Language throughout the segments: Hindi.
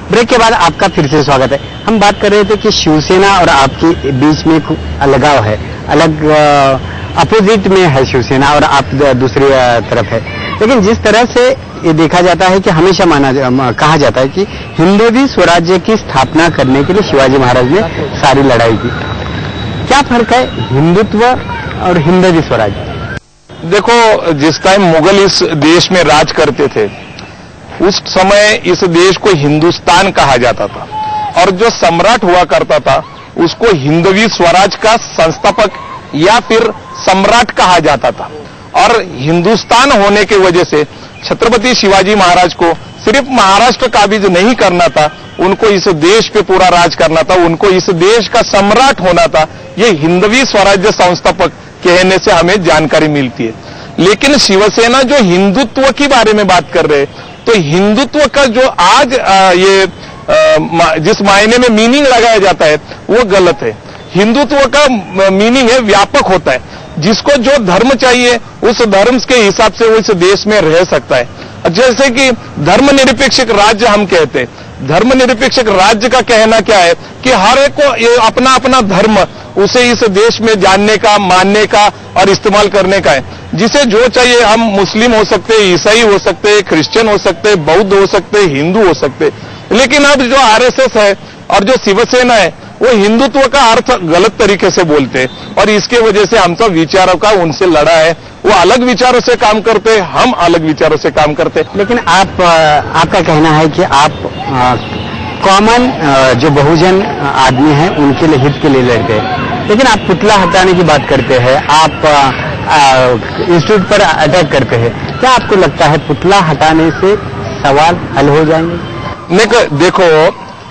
ब्रेक के बाद आपका फिर से स्वागत है। हम बात कर रहे थे कि शिवसेना और आपके बीच में अलगाव है, अलग अपोजिट में है शिवसेना और आप दूसरी तरफ है। लेकिन जिस तरह से ये देखा जाता है कि हमेशा कहा जाता है कि हिंदवी स्वराज्य की स्थापना करने के लिए शिवाजी महाराज ने सारी लड़ाई की। क्या फर्क है हिंदुत्व और हिंदवी स्वराज्य? देखो, जिस टाइम मुगल इस देश में राज करते थे उस समय इस देश को हिंदुस्तान कहा जाता था और जो सम्राट हुआ करता था उसको हिंदवी स्वराज का संस्थापक या फिर सम्राट कहा जाता था। और हिंदुस्तान होने की वजह से छत्रपति शिवाजी महाराज को सिर्फ महाराष्ट्र काबिज नहीं करना था, उनको इस देश पे पूरा राज करना था, उनको इस देश का सम्राट होना था। ये हिंदवी स्वराज्य संस्थापक कहने से हमें जानकारी मिलती है। लेकिन शिवसेना जो हिंदुत्व के बारे में बात कर रहे हैं, तो हिंदुत्व का जो आज जिस मायने में मीनिंग लगाया जाता है वो गलत है। हिंदुत्व का मीनिंग है व्यापक होता है, जिसको जो धर्म चाहिए उस धर्म के हिसाब से वो इस देश में रह सकता है। जैसे कि धर्मनिरपेक्ष राज्य हम कहते हैं, धर्मनिरपेक्ष राज्य का कहना क्या है कि हर एक को ये अपना अपना धर्म उसे इस देश में जानने का, मानने का और इस्तेमाल करने का है। जिसे जो चाहिए, हम मुस्लिम हो सकते हैं, ईसाई हो सकते हैं, क्रिश्चियन हो सकते हैं, बौद्ध हो सकते हैं, हिंदू हो सकते हैं। लेकिन अब जो आरएसएस है और जो शिवसेना है वो हिंदुत्व का अर्थ गलत तरीके से बोलते हैं और इसके वजह से हम सब विचारों का उनसे लड़ा है। वो अलग विचारों से काम करते हैं, हम अलग विचारों से काम करते हैं। लेकिन आपका कहना है कि आप कॉमन जो बहुजन आदमी हैं उनके लिए, हित के लिए लड़ते हैं, लेकिन आप पुतला हटाने की बात करते हैं, आप इंस्टीट्यूट पर अटैक करते हैं। क्या आपको लगता है पुतला हटाने से सवाल हल हो जाएंगे? देखो,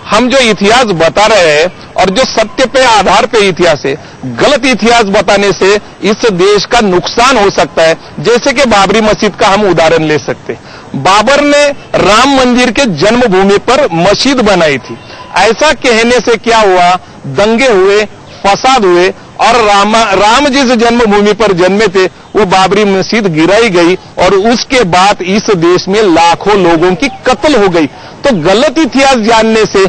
हम जो इतिहास बता रहे हैं और जो सत्य पे आधार पे इतिहास है, गलत इतिहास बताने से इस देश का नुकसान हो सकता है। जैसे कि बाबरी मस्जिद का हम उदाहरण ले सकते हैं। बाबर ने राम मंदिर के जन्मभूमि पर मस्जिद बनाई थी। ऐसा कहने से क्या हुआ, दंगे हुए, फसाद हुए और राम जिस जन्मभूमि पर जन्मे थे वो बाबरी मस्जिद गिराई गई और उसके बाद इस देश में लाखों लोगों की कत्ल हो गई। तो गलत इतिहास जानने से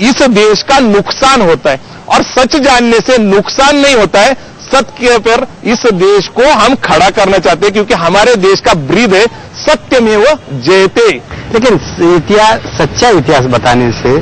इस देश का नुकसान होता है और सच जानने से नुकसान नहीं होता है। सत्य पर इस देश को हम खड़ा करना चाहते हैं क्योंकि हमारे देश का ब्रीद है सत्य में वो जयते। लेकिन सच्चा इतिहास बताने से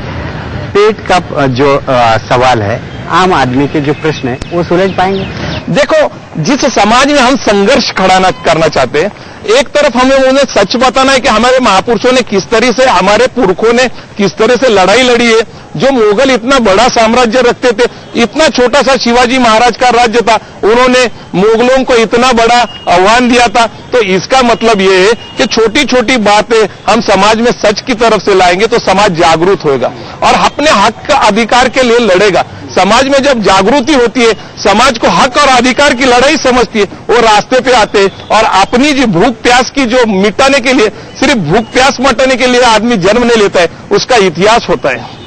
पेट का जो सवाल है, आम आदमी के जो प्रश्न है वो सुलझ पाएंगे? देखो, जिस समाज में हम संघर्ष खड़ा करना चाहते हैं, एक तरफ हमें उन्हें सच बताना है कि हमारे महापुरुषों ने किस तरह से, हमारे पुरखों ने किस तरह से लड़ाई लड़ी है। जो मुगल इतना बड़ा साम्राज्य रखते थे, इतना छोटा सा शिवाजी महाराज का राज्य था, उन्होंने मुगलों को इतना बड़ा आह्वान दिया था। तो इसका मतलब ये है कि छोटी छोटी बातें हम समाज में सच की तरफ से लाएंगे तो समाज जागरूक होगा और अपने हक का अधिकार के लिए लड़ेगा। समाज में जब जागृति होती है, समाज को हक और अधिकार की लड़ाई समझती है, वो रास्ते पे आते हैं और अपनी जो भूख प्यास की जो मिटाने के लिए, सिर्फ भूख प्यास मिटाने के लिए आदमी जन्म नहीं लेता है, उसका इतिहास होता है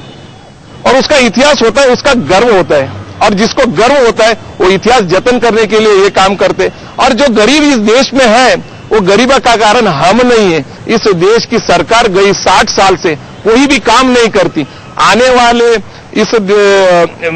और उसका इतिहास होता है, उसका गर्व होता है और जिसको गर्व होता है वो इतिहास जतन करने के लिए ये काम करते। और जो गरीब इस देश में है वो गरीबा का कारण हम नहीं है, इस देश की सरकार गई 60 साल से कोई भी काम नहीं करती। आने वाले इस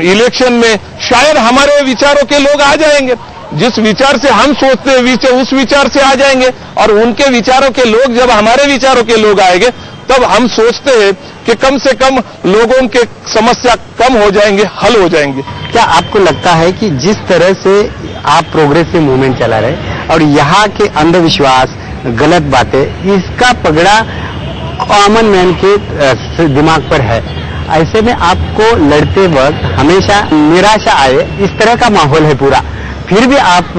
इलेक्शन में शायद हमारे विचारों के लोग आ जाएंगे, जिस विचार से हम सोचते हैं उस विचार से आ जाएंगे और उनके विचारों के लोग जब हमारे विचारों के लोग आएंगे तब हम सोचते हैं कि कम से कम लोगों के समस्या कम हो जाएंगे, हल हो जाएंगे। क्या आपको लगता है कि जिस तरह से आप प्रोग्रेसिव मूवमेंट चला रहे और यहाँ के अंधविश्वास, गलत बातें, इसका पगड़ा कॉमन मैन के दिमाग पर है, ऐसे में आपको लड़ते वक्त हमेशा निराशा आए, इस तरह का माहौल है पूरा, फिर भी आप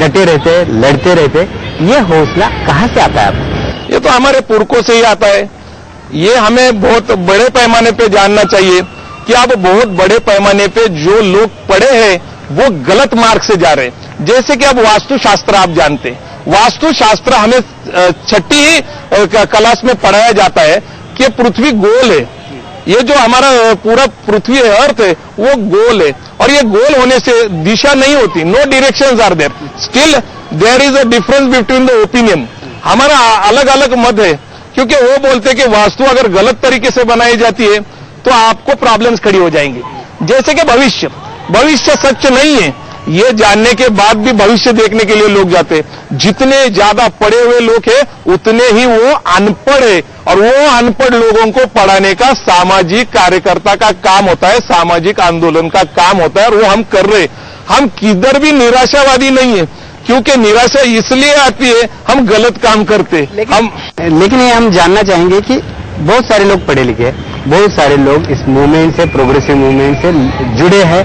डटे रहते, लड़ते रहते, ये हौसला कहाँ से आता है आपको? ये तो हमारे पुरखों से ही आता है। ये हमें बहुत बड़े पैमाने पे जानना चाहिए कि अब बहुत बड़े पैमाने पे जो लोग पढ़े हैं वो गलत मार्ग से जा रहे हैं। जैसे कि अब वास्तुशास्त्र आप जानते हैं, वास्तुशास्त्र हमें 6ठी क्लास में पढ़ाया जाता है कि पृथ्वी गोल है। ये जो हमारा पूरा पृथ्वी है, अर्थ है, वो गोल है और ये गोल होने से दिशा नहीं होती, no directions are there, still there is a difference between the opinion. हमारा अलग अलग मत है क्योंकि वो बोलते हैं कि वास्तु अगर गलत तरीके से बनाई जाती है तो आपको प्रॉब्लम्स खड़ी हो जाएंगी। जैसे कि भविष्य सच नहीं है, ये जानने के बाद भी भविष्य देखने के लिए लोग जाते हैं। जितने ज्यादा पढ़े हुए लोग हैं उतने ही वो अनपढ़ है, और वो अनपढ़ लोगों को पढ़ाने का सामाजिक कार्यकर्ता का काम होता है, सामाजिक आंदोलन का काम होता है, और वो हम कर रहे। हम किधर भी निराशावादी नहीं है, क्योंकि निराशा इसलिए आती है हम गलत काम करते। लेकिन ये हम जानना चाहेंगे कि बहुत सारे लोग पढ़े लिखे, बहुत सारे लोग इस मूवमेंट से, प्रोग्रेसिव मूवमेंट से जुड़े हैं,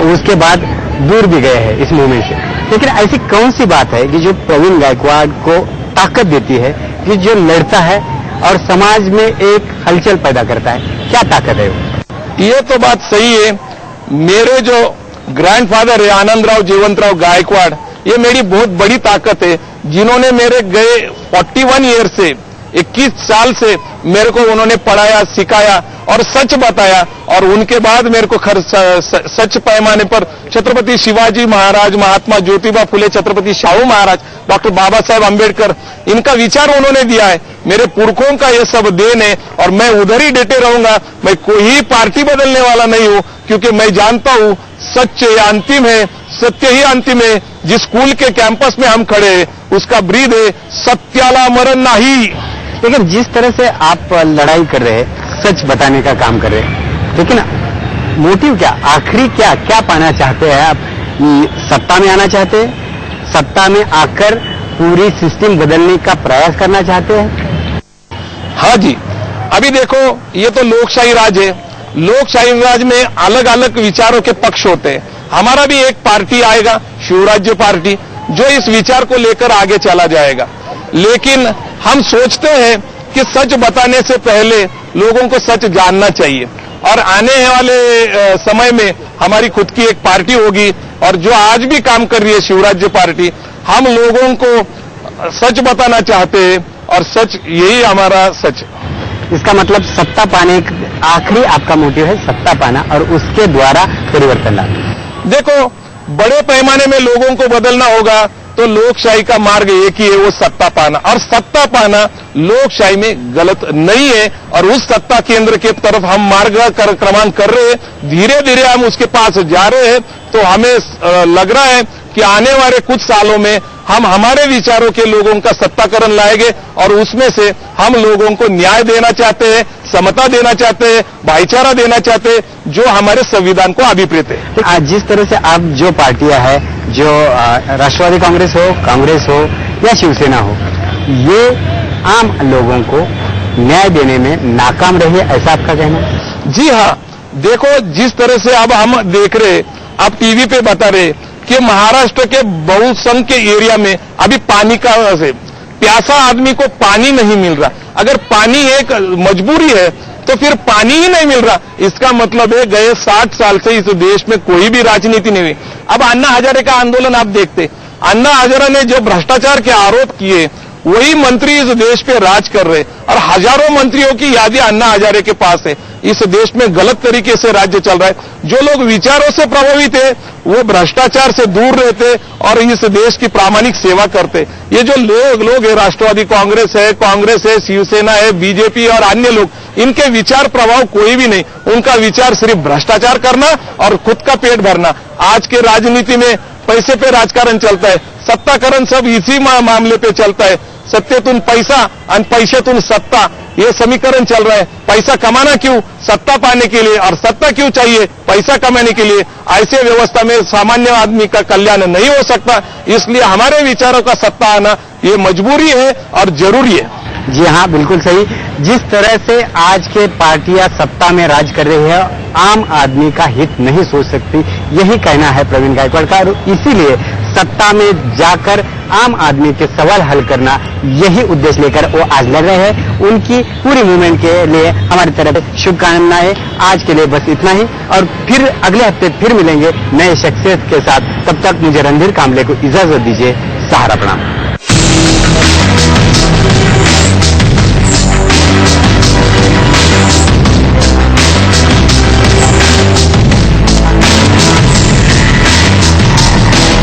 उसके बाद दूर भी गए हैं इस मूवमेंट से, लेकिन ऐसी कौन सी बात है कि जो प्रवीण गायकवाड़ को ताकत देती है कि जो लड़ता है और समाज में एक हलचल पैदा करता है? क्या ताकत है वो? ये तो बात सही है। मेरे जो ग्रैंडफादर है आनंदराव जीवंतराव गायकवाड़, ये मेरी बहुत बड़ी ताकत है, जिन्होंने मेरे गए 41 ईयर से 21 साल से मेरे को उन्होंने पढ़ाया, सिखाया और सच बताया, और उनके बाद मेरे को सच पैमाने पर छत्रपति शिवाजी महाराज, महात्मा ज्योतिबा फुले, छत्रपति शाहू महाराज, डॉक्टर बाबा साहेब अंबेडकर, इनका विचार उन्होंने दिया है। मेरे पुरखों का ये सब देन है, और मैं उधर ही डटे रहूंगा। मैं कोई पार्टी बदलने वाला नहीं हूं, क्योंकि मैं जानता हूं सच अंतिम है, सत्य ही अंतिम है। जिस स्कूल के कैंपस में हम खड़े हैं उसका ब्रीद है सत्याला मरण नहीं। लेकिन जिस तरह से आप लड़ाई कर रहे हैं, सच बताने का काम कर रहे हैं, लेकिन मोटिव क्या, आखिरी क्या पाना चाहते हैं आप? सत्ता में आना चाहते हैं? सत्ता में आकर पूरी सिस्टम बदलने का प्रयास करना चाहते हैं? हाँ जी, अभी देखो ये तो लोकशाही राज है। लोकशाही राज में अलग अलग विचारों के पक्ष होते हैं। हमारा भी एक पार्टी आएगा, शिवराज्य पार्टी, जो इस विचार को लेकर आगे चला जाएगा। लेकिन हम सोचते हैं कि सच बताने से पहले लोगों को सच जानना चाहिए, और आने वाले समय में हमारी खुद की एक पार्टी होगी, और जो आज भी काम कर रही है शिवराज्य पार्टी, हम लोगों को सच बताना चाहते हैं, और सच यही हमारा सच है। इसका मतलब सत्ता पाने, आखिरी आपका मोटिव है सत्ता पाना और उसके द्वारा परिवर्तन लाना। देखो, बड़े पैमाने में लोगों को बदलना होगा तो लोकशाही का मार्ग एक ही है, वो सत्ता पाना, और सत्ता पाना लोकशाही में गलत नहीं है, और उस सत्ता केंद्र के तरफ हम मार्ग क्रमांक कर रहे हैं। धीरे धीरे हम उसके पास जा रहे हैं, तो हमें लग रहा है कि आने वाले कुछ सालों में हम हमारे विचारों के लोगों का सत्ताकरण लाएंगे, और उसमें से हम लोगों को न्याय देना चाहते हैं, समता देना चाहते हैं, भाईचारा देना चाहते हैं, जो हमारे संविधान को अभिप्रेत है। आज जिस तरह से आप जो पार्टियां हैं, जो राष्ट्रवादी कांग्रेस हो या शिवसेना हो, ये आम लोगों को न्याय देने में नाकाम रही है, ऐसा आपका कहना है? जी हाँ, देखो जिस तरह से अब हम देख रहे, अब टीवी पे बता रहे कि महाराष्ट्र के बहुसंख्य एरिया में अभी पानी का से प्यासा आदमी को पानी नहीं मिल रहा। अगर पानी एक मजबूरी है तो फिर पानी ही नहीं मिल रहा, इसका मतलब है गए 60 साल से इस देश में कोई भी राजनीति नहीं हुई। अब अन्ना हजारे का आंदोलन आप देखते, अन्ना हजारे ने जो भ्रष्टाचार के आरोप किए, वही मंत्री इस देश पे राज कर रहे, और हजारों मंत्रियों की यादी अन्ना हजारे के पास है। इस देश में गलत तरीके से राज्य चल रहा है। जो लोग विचारों से प्रभावित है वो भ्रष्टाचार से दूर रहते और इस देश की प्रामाणिक सेवा करते। ये जो लोग है, राष्ट्रवादी कांग्रेस है, शिवसेना है, बीजेपी और अन्य लोग, इनके विचार प्रभाव कोई भी नहीं। उनका विचार सिर्फ भ्रष्टाचार करना और खुद का पेट भरना। आज के राजनीति में पैसे पे राजकारण चलता है, सत्ताकरण सब इसी मामले पे चलता है। सत्तेतून पैसा और पैशातून सत्ता, ये समीकरण चल रहा है। पैसा कमाना क्यों? सत्ता पाने के लिए, और सत्ता क्यों चाहिए? पैसा कमाने के लिए। ऐसे व्यवस्था में सामान्य आदमी का कल्याण नहीं हो सकता, इसलिए हमारे विचारों का सत्ता आना ये मजबूरी है और जरूरी है। जी हाँ, बिल्कुल सही। जिस तरह से आज के पार्टियां सत्ता में राज कर रही है, आम आदमी का हित नहीं सोच सकती, यही कहना है प्रवीण गायकवाड़ का, और इसीलिए सत्ता में जाकर आम आदमी के सवाल हल करना, यही उद्देश्य लेकर वो आज लड़ रहे हैं। उनकी पूरी मूवमेंट के लिए हमारी तरफ से शुभकामनाएं। आज के लिए बस इतना ही, और फिर अगले हफ्ते फिर मिलेंगे नए शख्सियत के साथ। तब तक मुझे रणधीर कामले को इजाजत दीजिए। सहारा प्रणाम।